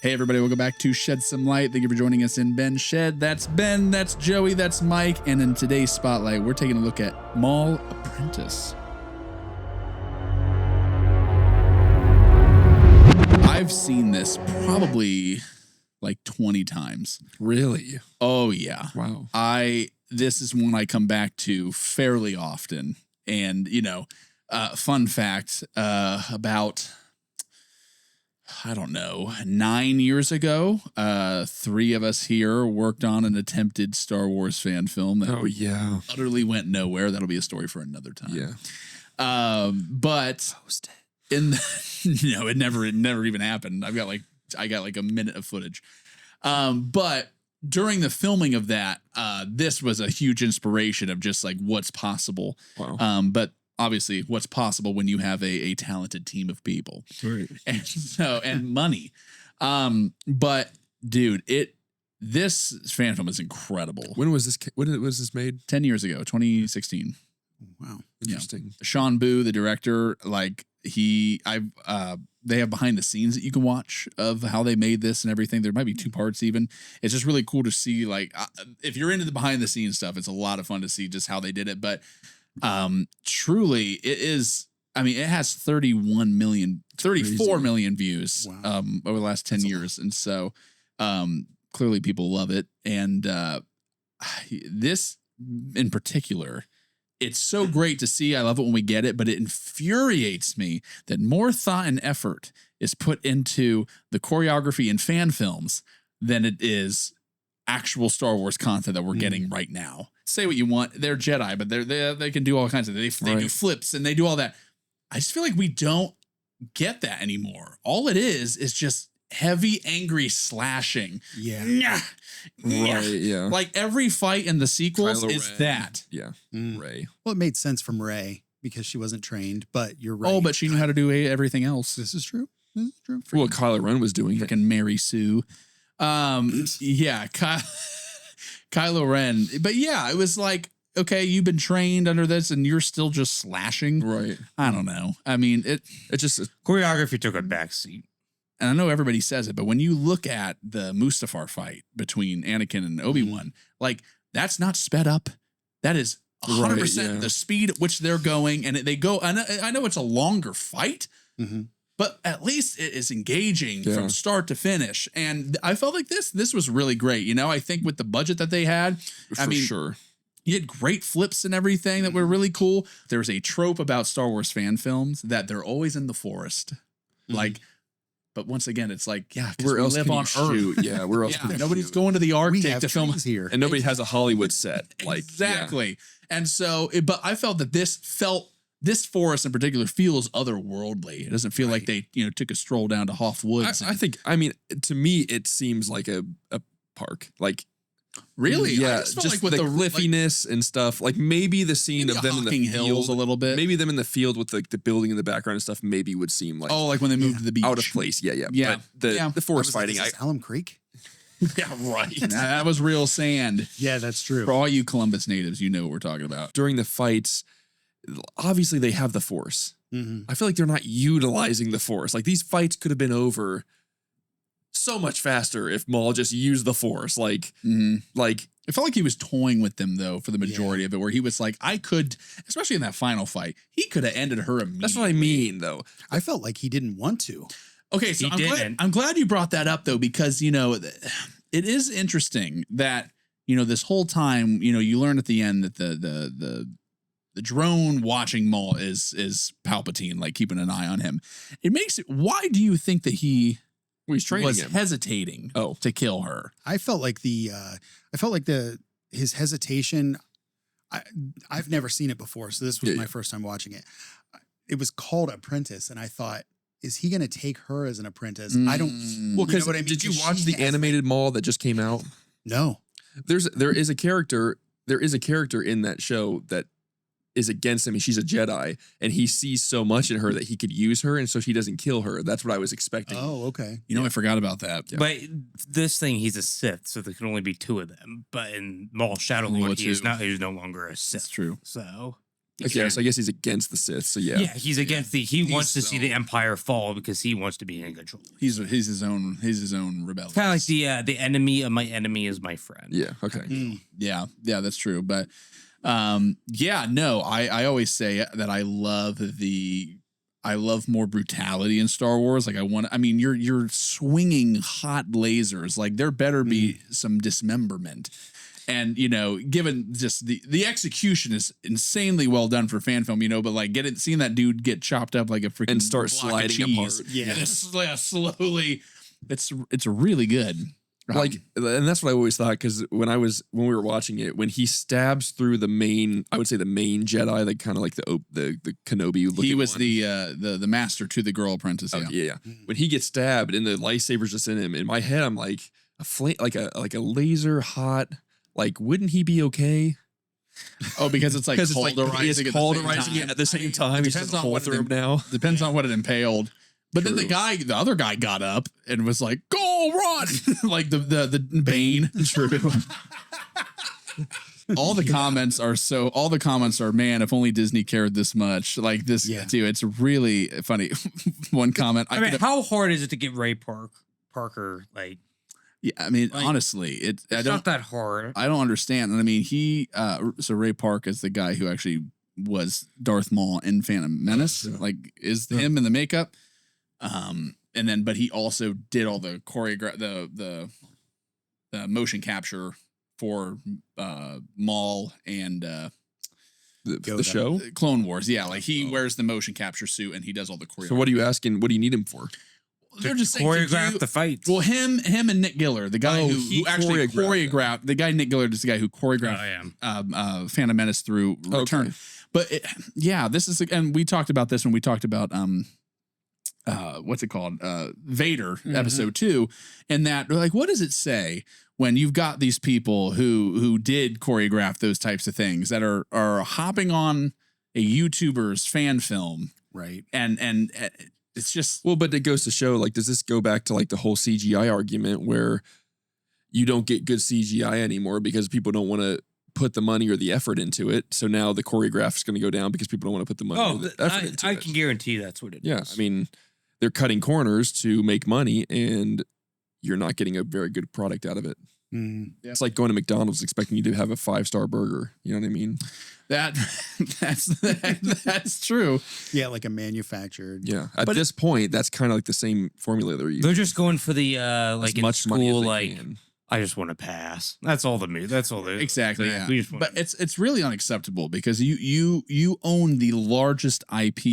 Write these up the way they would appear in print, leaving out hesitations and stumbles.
Hey everybody, welcome back to Shed Some Light. Thank you for joining us in Ben Shed. That's Ben, that's Joey, that's Mike, and in today's spotlight, we're taking a look at Maul Apprentice. I've seen this probably like 20 times. Really? Oh yeah. Wow. This is one I come back to fairly often. And fun fact, about I don't know, 9 years ago, 3 of us here worked on an attempted Star Wars fan film that utterly went nowhere. That'll be a story for another time. Yeah. But Post it. it never even happened. I got like a minute of footage. But during the filming of that, this was a huge inspiration of just like what's possible. Wow. But obviously what's possible when you have a talented team of people. Right. And money. But dude, this fan film is incredible. When was this made? 10 years ago, 2016. Wow. Interesting. Yeah. Sean Boo, the director, they have behind the scenes that you can watch of how they made this and everything. There might be 2 parts even. It's just really cool to see, if you're into the behind the scenes stuff, it's a lot of fun to see just how they did it. But truly it is, it has 34 million views over the last 10 years. And so clearly people love it. And this in particular, it's so great to see. I love it when we get it, but it infuriates me that more thought and effort is put into the choreography in fan films than it is actual Star Wars content that we're getting right now. Say what you want, they're Jedi, but they can do all kinds of they do flips and they do all that. I just feel like we don't get that anymore. All it is just heavy, angry slashing. Yeah. Right, yeah. Like every fight in the sequels Kylo is Ren. that. Yeah. Rey. Well, it made sense from Rey because she wasn't trained, but you're right. Oh, but she knew how to do everything else. This is true. This is true. Well, Kylo Ren was doing it. Freaking Mary Sue. Kylo Ren. But yeah, it was like, okay, you've been trained under this and you're still just slashing. Right. I don't know. It just choreography took a backseat. And I know everybody says it, but when you look at the Mustafar fight between Anakin and Obi-Wan, that's not sped up. That is 100% the speed at which they're going. And they go, I know it's a longer fight, but at least it is engaging from start to finish. And I felt like this was really great. I think with the budget that they had, for sure. You had great flips and everything that were really cool. There's a trope about Star Wars fan films that they're always in the forest. But once again, it's like, where else live on Earth. Yeah, where else can nobody's going to the Arctic to film here. And nobody has a Hollywood set. Exactly. And so, but I felt that this forest in particular feels otherworldly. It doesn't feel like they, took a stroll down to Hoff Woods. I think, to me, it seems like a park. Really? Yeah, just like with the cliffiness and stuff. Like maybe the scene of them in the hills field a little bit. Maybe them in the field with the building in the background and stuff maybe would seem like like when they moved to the beach. Out of place. Yeah. But the forest fighting. Alum Creek. Yeah, right. That was real sand. Yeah, that's true. For all you Columbus natives, you know what we're talking about. During the fights, obviously they have the Force. I feel like they're not utilizing the Force. Like these fights could have been over so much faster if Maul just used the Force. It felt like he was toying with them though for the majority of it, where he was like, I could, especially in that final fight, he could have ended her immediately. That's what I mean, though. I felt like he didn't want to. Okay, so I'm glad you brought that up though, because it is interesting that this whole time you learn at the end that the drone watching Maul is Palpatine, keeping an eye on him. It makes it. Why do you think that he? He's training was him. hesitating to kill her? I felt like his hesitation. I've never seen it before, so this was my first time watching it. It was called Apprentice, and I thought, is he going to take her as an apprentice? I don't. Well, because did you watch the animated Maul that just came out? No. There is a character in that show that is against him, and she's a Jedi, and he sees so much in her that he could use her, and so he doesn't kill her. That's what I was expecting. Oh, okay. I forgot about that. Yeah. But this thing, he's a Sith, so there can only be 2 of them. But in Maul Shadow Lord, he's no longer a Sith. That's true. So Okay, so I guess he's against the Sith. So yeah, Yeah, he's against he wants to see the Empire fall because he wants to be in control. He's his own rebellion. Kind of like the enemy of my enemy is my friend. yeah. Okay. Yeah, that's true. But no, I always say that I love more brutality in Star Wars. Like you're swinging hot lasers. Like there better be some dismemberment. And, given just the execution is insanely well done for fan film, but like seeing that dude get chopped up like a freaking And start block of sliding cheese, apart. Yeah. And it's like slowly, it's really good. Like, and that's what I always thought, because when we were watching it, when he stabs through the main Jedi, like kind of like the Kenobi looking, he was one. the master to the girl apprentice. Oh, yeah. When he gets stabbed and the lightsaber's just in him, in my head I'm like a flame, like a laser hot. Like, wouldn't he be okay? Oh, because it's like polarizing at the same time. He's just a hole through him now. Depends on what it impaled. But then the other guy got up and was like, "Go run!" Like the Bane. True. All the comments are, man, if only Disney cared this much. Like this, too. It's really funny. One comment. How hard is it to get Ray Parker? Like, yeah, honestly, it's not that hard. I don't understand. And so Ray Park is the guy who actually was Darth Maul in Phantom Menace. Like, is him in the makeup. But he also did all the the motion capture for Maul and the show Clone Wars. Yeah, like he wears the motion capture suit and he does all the choreography. So what are you asking? What do you need him for? They're just choreograph the fight. Well, him and Nick Giller, the guy who actually choreographed. The guy Nick Giller is the guy who choreographed Phantom Menace through Return. Okay. But this is, and we talked about this when we talked about what's it called? Vader episode 2. And that, like, what does it say when you've got these people who did choreograph those types of things that are hopping on a YouTuber's fan film, right? And it's just, well, but it goes to show, like, does this go back to like the whole CGI argument where you don't get good CGI anymore because people don't want to put the money or the effort into it? So now the choreograph is going to go down because people don't want to put the money or the effort into it. I can guarantee that's what it is. Yeah, I mean, they're cutting corners to make money, and you're not getting a very good product out of it. Mm. It's like going to McDonald's expecting you to have a 5-star burger. You know what I mean? That's true. Yeah, like a manufactured. Yeah. At this point, that's kind of like the same formula they're using. They're just going for the like in school, like can. I just want to pass. That's all That's all. Exactly. Yeah. We just but it's really unacceptable because you own the largest IP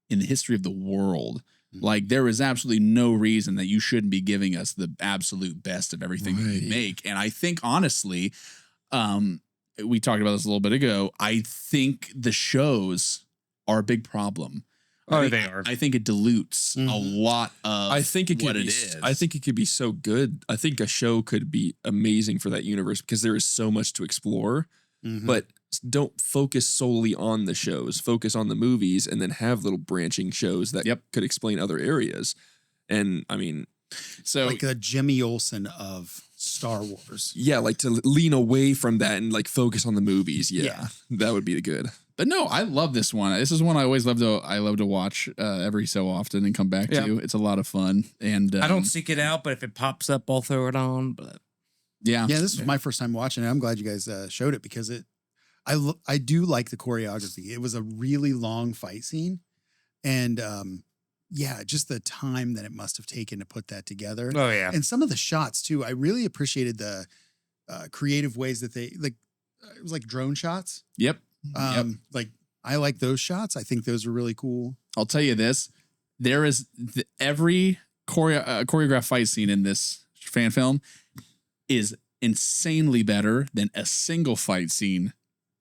in the history of the world. Like, there is absolutely no reason that you shouldn't be giving us the absolute best of everything that we make. And I think, honestly, we talked about this a little bit ago. I think the shows are a big problem. They are. I think it dilutes a lot of I think it what could it be, is. I think it could be so good. I think a show could be amazing for that universe because there is so much to explore. But don't focus solely on the shows. Focus on the movies and then have little branching shows that could explain other areas. And I mean, so like the Jimmy Olsen of Star Wars. Yeah, like to lean away from that and like focus on the movies. Yeah. That would be the good. But no, I love this one. This is one I always love to watch every so often and come back to. It's a lot of fun. And I don't seek it out, but if it pops up, I'll throw it on. But yeah, this was my first time watching it. I'm glad you guys showed it because I do like the choreography. It was a really long fight scene, and just the time that it must have taken to put that together. Oh yeah, and some of the shots too. I really appreciated the creative ways that they like. It was like drone shots. Yep. Like I like those shots. I think those are really cool. I'll tell you this: there is every choreographed fight scene in this fan film is insanely better than a single fight scene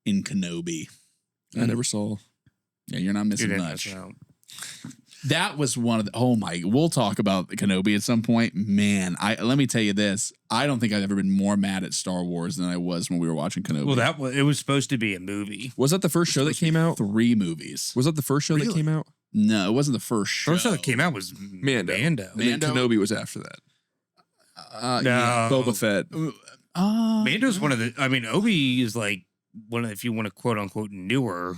in Kenobi. I never saw. Yeah, you're not missing much. That was one of the, we'll talk about Kenobi at some point. Man, let me tell you this. I don't think I've ever been more mad at Star Wars than I was when we were watching Kenobi. Well, it was supposed to be a movie. Was that the first show that came out? 3 movies. Was that the first show that came out? No, it wasn't the first show. First show that came out was Mando. And then Kenobi was after that. No. Boba Fett. Mando's one of the. I mean, Obi is like one of, if you want to quote unquote newer.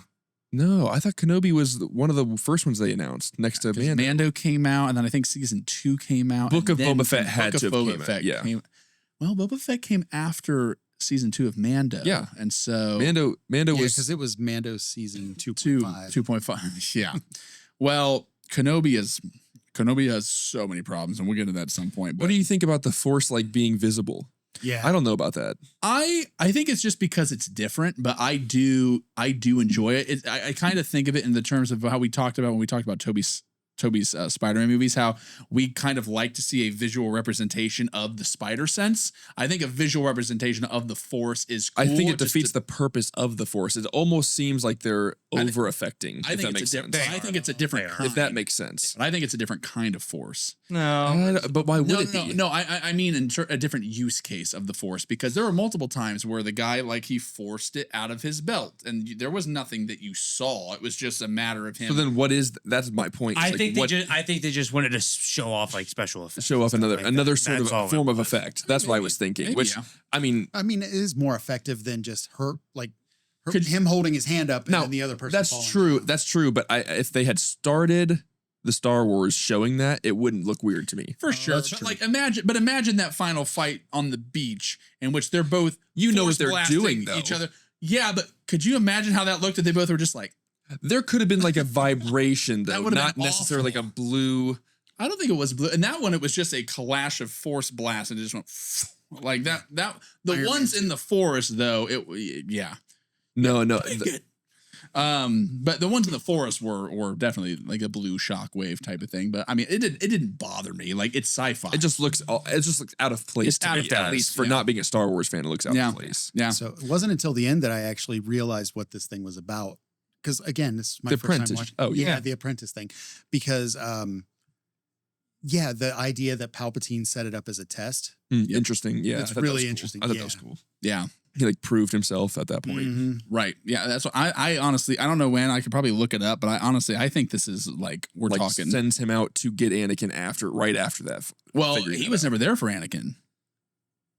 No, I thought Kenobi was one of the first ones they announced next to Mando. Mando came out, and then I think season 2 came out. Book and of then Boba Fett had Book to of have Boba came out, Fett yeah. Well, Boba Fett came after season 2 of Mando. Yeah. And so Mando Yeah, was because it was Mando's season 2.5. 2.5. Yeah. Well, Kenobi has so many problems, and we'll get into that at some point. But What do you think about the Force like being visible? Yeah. I don't know about that. I think it's just because it's different, but I do enjoy it. I kind of think of it in the terms of how we talked about when we talked about Toby's Spider-Man movies, how we kind of like to see a visual representation of the spider sense. I think a visual representation of the Force is cool. I think it defeats the purpose of the Force. It almost seems like they're over affecting. I If think that it's makes a sense. different. I think it's a different They are. kind. If that makes sense. I think it's a different kind of Force. No. But why would No, it no, be? no. I mean a different use case of the Force, because there were multiple times where the guy, like, he forced it out of his belt, and there was nothing that you saw. It was just a matter of him. So then what is that's my point. I Like, think what- they just wanted to show off like special effects. show off and stuff another like that. sort That's all of it form of was. effect. That's what I was thinking. Maybe, Which yeah. I mean, it is more effective than just Could- him holding his hand up and now then the other person that's falling true. down. That's true. But if they had started the Star Wars showing that, it wouldn't look weird to me. For sure. that's But true. like imagine that final fight on the beach in which they're both You know force what they're blasting doing, though. each other. Yeah, but could you imagine how that looked if they both were just like, There could have been like a vibration That though, would've not been necessarily like a awful. blue. I don't think it was blue. And that one, it was just a clash of force blast and it just went like that. The Iron ones Man in the forest though, yeah. No. But the ones in the forest were definitely like a blue shockwave type of thing. But I mean, it didn't bother me. Like, it's sci-fi. It just looks out of place. It's to out me, of at place, least for yeah. not being a Star Wars fan, it looks out Yeah. of place. yeah. So it wasn't until the end that I actually realized what this thing was about. Because again, this is my The first time Apprentice. watching. Oh, yeah. The Apprentice thing. Because the idea that Palpatine set it up as a test. Interesting. Yeah, It's I thought that really was cool. interesting, I thought yeah. that was cool. Yeah. He like proved himself at that point. Mhm. Right. Yeah. That's what I honestly, I don't know when. I could probably look it up, but I think this is like, we're Like talking. sends him out to get Anakin right after that. Well, figuring he it was out. never there for Anakin.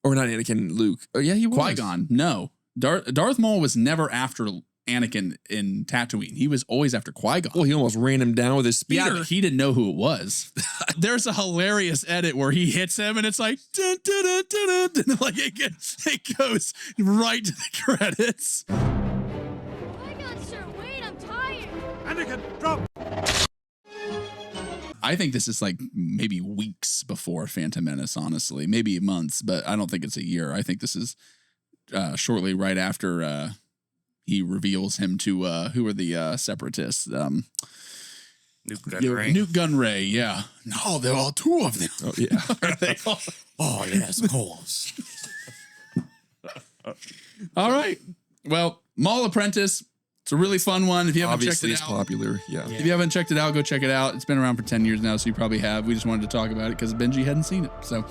Or not Anakin, Luke. Oh yeah, he was. Qui-Gon. No. Darth Maul was never after Anakin in Tatooine. He was always after Qui-Gon. Well, he almost ran him down with his speeder. Yeah, but he didn't know who it was. There's a hilarious edit where he hits him and it's like, dun, dun, dun, dun, dun, dun, like it goes right to the credits. Oh my god, sir, wait, I'm tired. I think this is like maybe weeks before Phantom Menace, honestly. Maybe months, but I don't think it's a year. I think this is shortly right after he reveals him to who are the separatists? Nuke Gunray. Nuke Gunray, yeah. No, there are two of them. Oh yeah. Are they all- Oh yes, of course. All right. Well, Maul Apprentice. It's a really fun one. If you haven't Obviously, checked it's it out, popular. Yeah. if you haven't checked it out, go check it out. It's been around for 10 years now, so you probably have. We just wanted to talk about it because Benji hadn't seen it. So,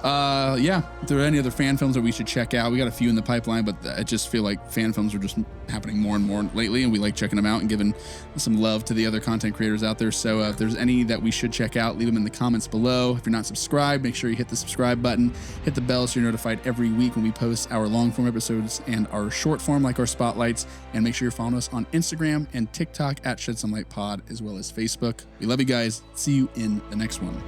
if there are any other fan films that we should check out, we got a few in the pipeline, but I just feel like fan films are just happening more and more lately, and we like checking them out and giving some love to the other content creators out there. So if there's any that we should check out, leave them in the comments below. If you're not subscribed, make sure you hit the subscribe button, hit the bell so you're notified every week when we post our long form episodes and our short form, like our spotlights, and make sure you're following us on Instagram and TikTok at Shed Some Light Pod, as well as Facebook. We love you guys. See you in the next one.